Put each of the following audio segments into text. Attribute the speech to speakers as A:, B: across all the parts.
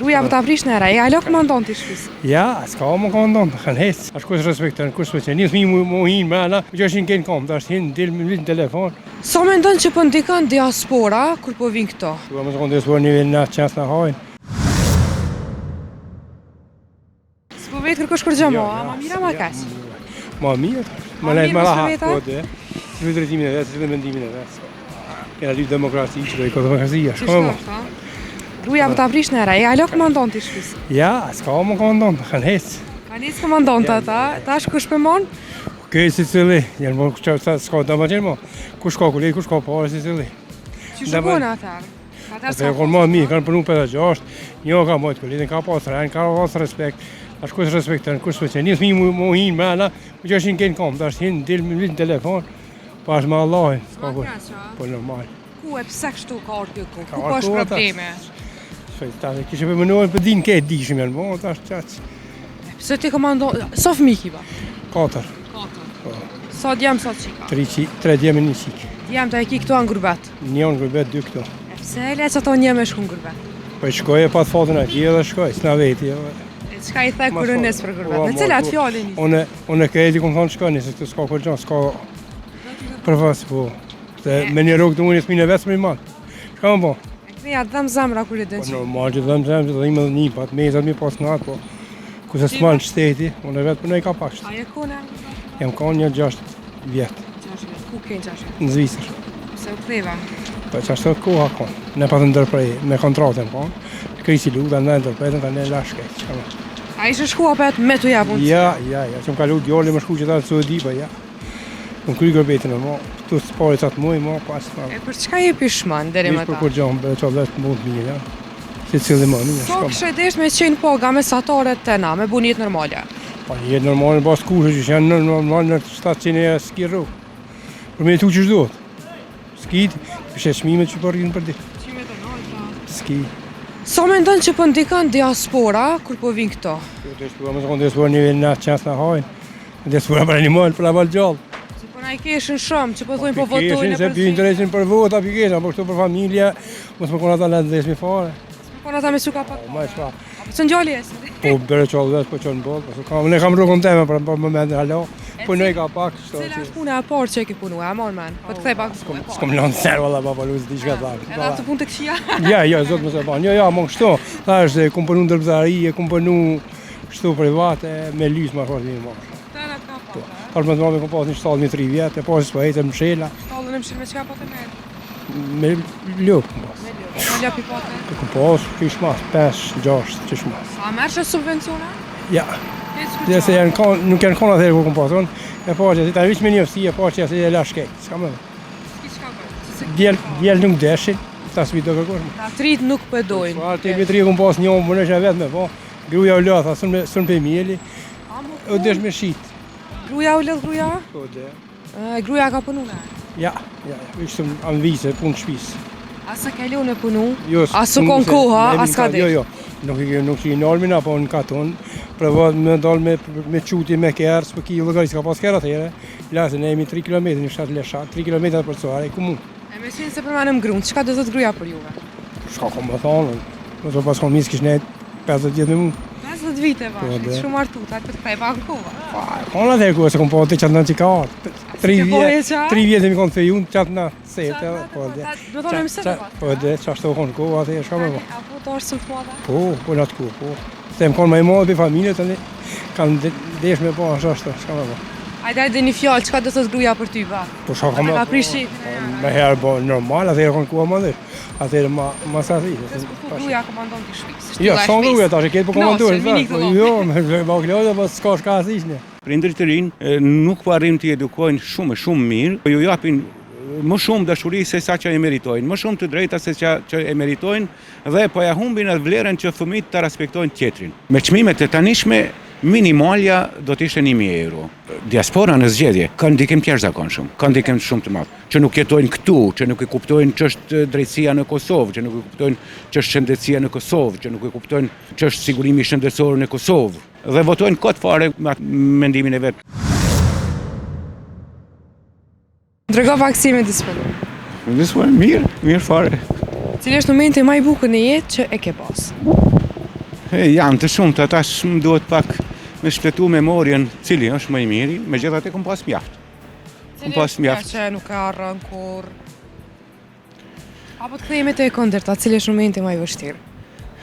A: Gruaja po ta prish në era, ja lo komandant i shtëpisë.
B: Ja, s'ka më komandant, kanë hec. As kush respekton, kush vetë. Nis më hin mëna, që është në kom, tash hin dil me telefon.
A: Sa mendon që po ndikon diaspora kur po vin këto?
B: Do më thonë diaspora nivel na çast na hajn.
A: S'po vetë kërkosh kur gjamo, ma mira ma kaq.
B: Ma mirë. Më lejt më rahat, po dhe. Si drejtimin e vet, si mendimin e vet. Ja dy demokraci, që do i ka demokracia, shkojmë.
A: Gruaja po ta prish në era, ja lo komandant i shtëpisë.
B: Ja, s'ka më komandant, kanë hec.
A: Kanë nis komandant ata, tash kush po mon?
B: Okej, si cili, janë më çfarë s'ka domethënë më. Kush ka kulej, kush ka parë si cili.
A: Që shkon ata?
B: Ata kanë më mirë, kanë punuar për 6, një ka më të kulej, ka pas rën, ka pas respekt. Tash kush respekton, kush vetë. Nis më hin mëna, që është në kom, tash hin dil me telefon. Pas me Allah, s'ka kur. Po normal.
A: Ku e pse kështu ka ardhur kjo? Ku ka probleme?
B: Tash kishte për mënuar për din këtë dishim janë, po tash çaq.
A: Pse ti komandon, sa fëmijë kiva?
B: 4.
A: Po. Sa djem sa çika?
B: 3 djem e 1 çik.
A: Djem ta e ki këtu në gurbet.
B: Një në gurbet, 2 këtu.
A: Pse e lec ato një me shku në gurbet?
B: Po shkoj e pa fotën atje dhe shkoj, s'na veti.
A: Çka i the kur nes për gurbet? Me cilat fjalë nis?
B: Unë e këti kom thonë shkoj, se këtu s'ka kur gjë, s'ka përvas po. Se me një rrugë të unë s'minë vetëm i madh. Çka më bë?
A: Ja dëm zamra kur e dën.
B: Po normal që dëm zemra, do imë një pat mezat mi pas nat, po. Ku se s'man shteti, unë vetë punoj ka pak.
A: A je kona?
B: Jam kanë një 6 vjet.
A: 6 vjet. Ku ke 6 vjet?
B: Në Zvicër.
A: Se u ktheva.
B: Po çfarë koha kon? Ne pa të ndërprej me kontratën po. Krisi luta në ndërpretën tani lashkë. Çfarë?
A: A ishe shkua për me të japun?
B: Ja, që më kalu djali më shku që ta të Saudi, pa ja. Më kry gërbetën e mo, tu të pare qatë muj, mo, pas të
A: E për çka je pishman, deri më ta?
B: Për kur gjohëm, që vetë mund të mirë, ja. Si cili më një,
A: So kështë e desh me qenë poga mesatare të na, me bu jetë normale?
B: Pa jetë normale në basë kushë, që janë normal në 700 e s'ki rrugë. Për me tu që shdojtë. S'kit, pëshe shmime që përrinë për ditë.
A: Qime të nojta?
B: S'ki.
A: Sa me ndonë që për ndikon diaspora, kur po vin këto?
B: Diaspora nivel na qënës në hajnë. Diaspora për animal, për aval gjallë.
A: Që po na i keshin shumë, që po thujnë po votojnë e
B: se për interesin për vota, për keshin, apo kështu për familja, mos më kona ta në dhesmi fare.
A: Më kona ta me suka pak.
B: Ma e shfa.
A: Apo që njolli e si?
B: Po, bere qallë vetë, po qënë bollë, ne kam rrugën teme për momentin halo, punoj ka pak, shto.
A: Cila është puna e parë që e ke punu, e mon men? Po të kthej pak.
B: S'kom lanë serë, valla, pa paluz, diçka të lakë.
A: Edhe atë punë të këshia?
B: Ja, zotë më se banë, ja, më kështu, ta është, kum punu në dërgëzari, kum punu kështu private, me lysë ma shorë një marë.
A: Tëna ka pak,
B: Parë më të mami kom pas një shtallë një 3 vjetë, e pasë s'po hejtë mshela.
A: Shtallën e mshirë me qka po të merë?
B: Me lukë kom pas.
A: Me ljo pipate?
B: Kom pas, kish mas, 5, 6, qish mas.
A: A merë që subvencione?
B: Ja. Dhe se nuk janë kona thërë ku kom pas, e pasë, si ta vish me një ofsi, e pasë që e la shkejt, s'ka më dhe. Djel nuk deshin, ta s'vi do kërkosh.
A: Ta trit nuk pëdojnë.
B: Te vitri kom pas një më nëshë vetë me po, gruja u lëtha, sën për mjeli, u desh me shit.
A: Gruja u lëth gruja?
B: Po, dhe.
A: Gruja ka punu me?
B: Ja, ishtë anë vise, punë shpisë.
A: A se ke lu në punu?
B: Jo,
A: a su kon koha, a s'ka dhe?
B: Jo, nuk që i nalmin, apo në katon, prëvat me dalë me quti me kërë, s'po ki lëgari s'ka pas kërë atëhere, lasë, ne jemi 3 km, një fshatë leshat, 3 km për soare, i kumun.
A: E me qenë se përmanim grunë, qka do të gruja për juve?
B: Shka kom më thonë, nëse pas kom misë kish ne 50 vjetë me mu.
A: 50 vite bashkë, shumë artuta, për të kthej pak në kova.
B: Kona dhe ku, se kom po të qatë në që ka artë. 3 vjetë mi konë fejun, qatë në sete.
A: Do të në mësë të
B: Po dhe, që ashtë të konë ku, atë e shka me po.
A: A po të orë së të po dhe?
B: Po në atë ku, po. Se më konë me i modë për familje, të ne, kanë desh me po, ashtë, shka me po.
A: Ajde një fjallë, qka do të gruja për ty ba?
B: Po shka kom
A: ka prishi?
B: Me herë bo normal, atëherë konë ku a më dhe. Atëherë ma sa thi.
A: Gruja komandon të shpisë.
B: Jo, son gruja tash, e ketë po komandon. Jo, me baklodë, po s'ka shka asishne.
C: Prindërit të rinë nuk po arrim të edukojnë shumë mirë, po ju japin më shumë dashuri se sa që e meritojnë, më shumë të drejta se që e meritojnë dhe po ja humbin atë vlerën që fëmijët ta respektojnë tjetrin. Me çmimet e tanishme minimalja do të ishte 1000 euro. Diaspora në zgjedhje ka ndikim të jashtëzakonshëm, ka ndikim shumë të madh, që nuk jetojnë këtu, që nuk e kuptojnë ç'është drejtësia në Kosovë, që nuk e kuptojnë ç'është shëndetësia në Kosovë, që nuk e kuptojnë ç'është sigurimi shëndetësor në Kosovë dhe votojnë kot fare me mendimin e vet.
A: Drego vaksime disponë.
C: Disponë mirë fare.
A: Cili është momenti më i bukur në jetë që e ke pas?
C: Janë të shumta, tash më duhet pak me shpletu memorien cili është më i miri, megjithatë kam pas mjaft. Kam pas mjaft.
A: Që nuk ka rënë kur. Apo të kthehemi te kundërta, cili është momenti më i vështirë?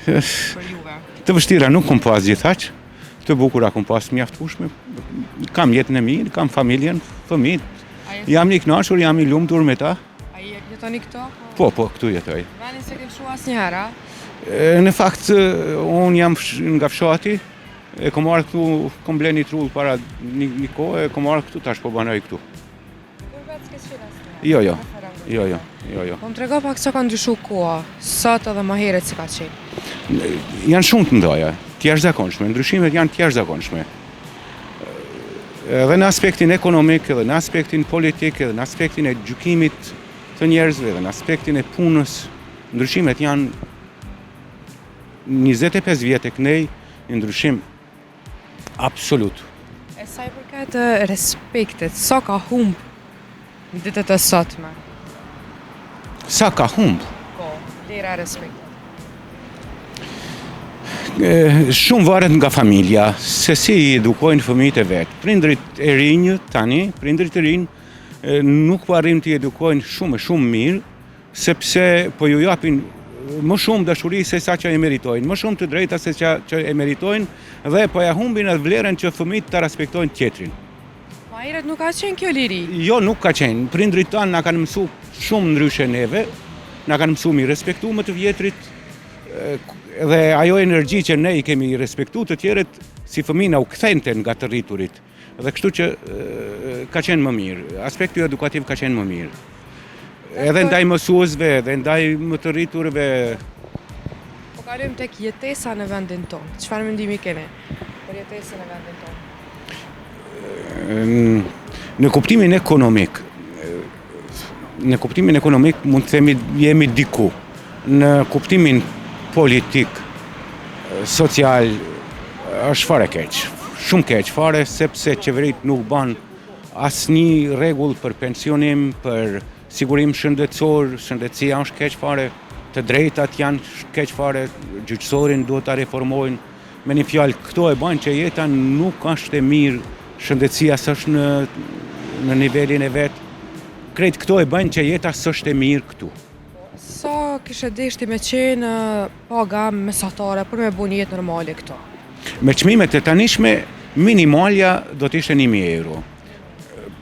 A: Për juve.
C: Të vështira nuk kam pas gjithaq, të bukura kam pas mjaftueshme. Kam jetën e mirë, kam familjen, fëmijët. Jam i kënaqur, jam i lumtur me ta.
A: Ai jetoni këto?
C: Po, këtu jetoj.
A: Vani se ke fshu asnjëherë?
C: Në fakt, unë jam nga fshati, e kom marrë këtu, kom ble një trull para një kohë, e kom marrë këtu, tash po banoj këtu.
A: Kur vetë s'ke qenë asnjëherë?
C: Jo.
A: Po më trego pak çka ka ndryshuar koha, sot edhe më herët si ka qenë.
C: Janë shumë të ndoja, të jashtëzakonshme, ndryshimet janë të jashtëzakonshme. Edhe në aspektin ekonomik, edhe në aspektin politik, edhe në aspektin e gjykimit të njerëzve, edhe në aspektin e punës, ndryshimet janë 25 vjet tek nej, një ndryshim absolut.
A: E sa i përket respektit, sa ka humb në ditët e sotme?
C: Sa ka humb?
A: Po, lera e respektit.
C: Shumë varet nga familja, se si i edukojnë fëmijët e vet. Prindrit e rinj tani, prindrit e rinj nuk po arrin t'i edukojnë shumë mirë, sepse po ju japin më shumë dashuri se sa që e meritojnë, më shumë të drejta se që e meritojnë dhe po ja humbin atë vlerën që fëmijët ta respektojnë tjetrin.
A: Ma herët nuk ka qenë kjo liri?
C: Jo, nuk ka qenë. Prindrit tanë na kanë mësu shumë ndryshe neve, na kanë mësu mi respektu më të vjetrit, dhe ajo energji që ne i kemi respektu të tjerët, si fëmijë u kthente nga të rriturit. Dhe kështu që ka qenë më mirë. Aspekti edukativ ka qenë më mirë. Edhe ndaj mësuesve, edhe ndaj më të rriturve.
A: Po kalojmë tek jetesa në vendin tonë. Çfarë mendimi keni për jetesën në vendin tonë?
C: Në kuptimin ekonomik, mund të themi jemi diku. Në kuptimin politik, social, është fare keq. Shumë keq fare, sepse qeverit nuk ban asnjë rregull për pensionim, për sigurim shëndetësor, shëndetësia është keq fare, të drejtat janë keq fare, gjyqësorin duhet ta reformojnë. Me një fjalë, këto e bën që jeta nuk është e mirë, shëndetësia s'është në nivelin e vet. Krejt këto e bën që jeta s'është e mirë këtu.
A: Sa kishe deshti me qenë paga mesatare për me bu një jetë normale këto?
C: Me çmimet e tanishme, minimalja do të ishte 1.000 euro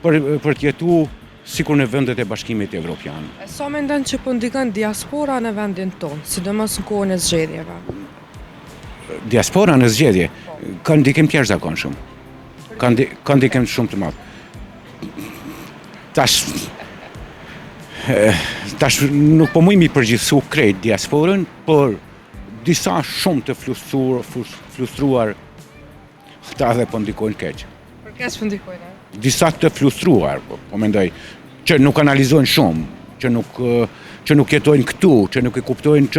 C: për të jetu sikur në vendet e Bashkimit Evropian.
A: E sa mendon që po ndikon diaspora në vendin tonë, sidomos në kohën e zgjedhjeve?
C: Diaspora në zgjedhje ka ndikim të jashtëzakonshëm. Ka ndikim shumë të madh. Tash nuk po mujmë i përgjithësu krejt diasporën, por disa shumë të frustruar ta dhe po ndikojnë keq.
A: Për keq po ndikojnë?
C: Disa të frustruar, po mendoj, që nuk analizojnë shumë, që nuk jetojnë këtu, që nuk e kuptojnë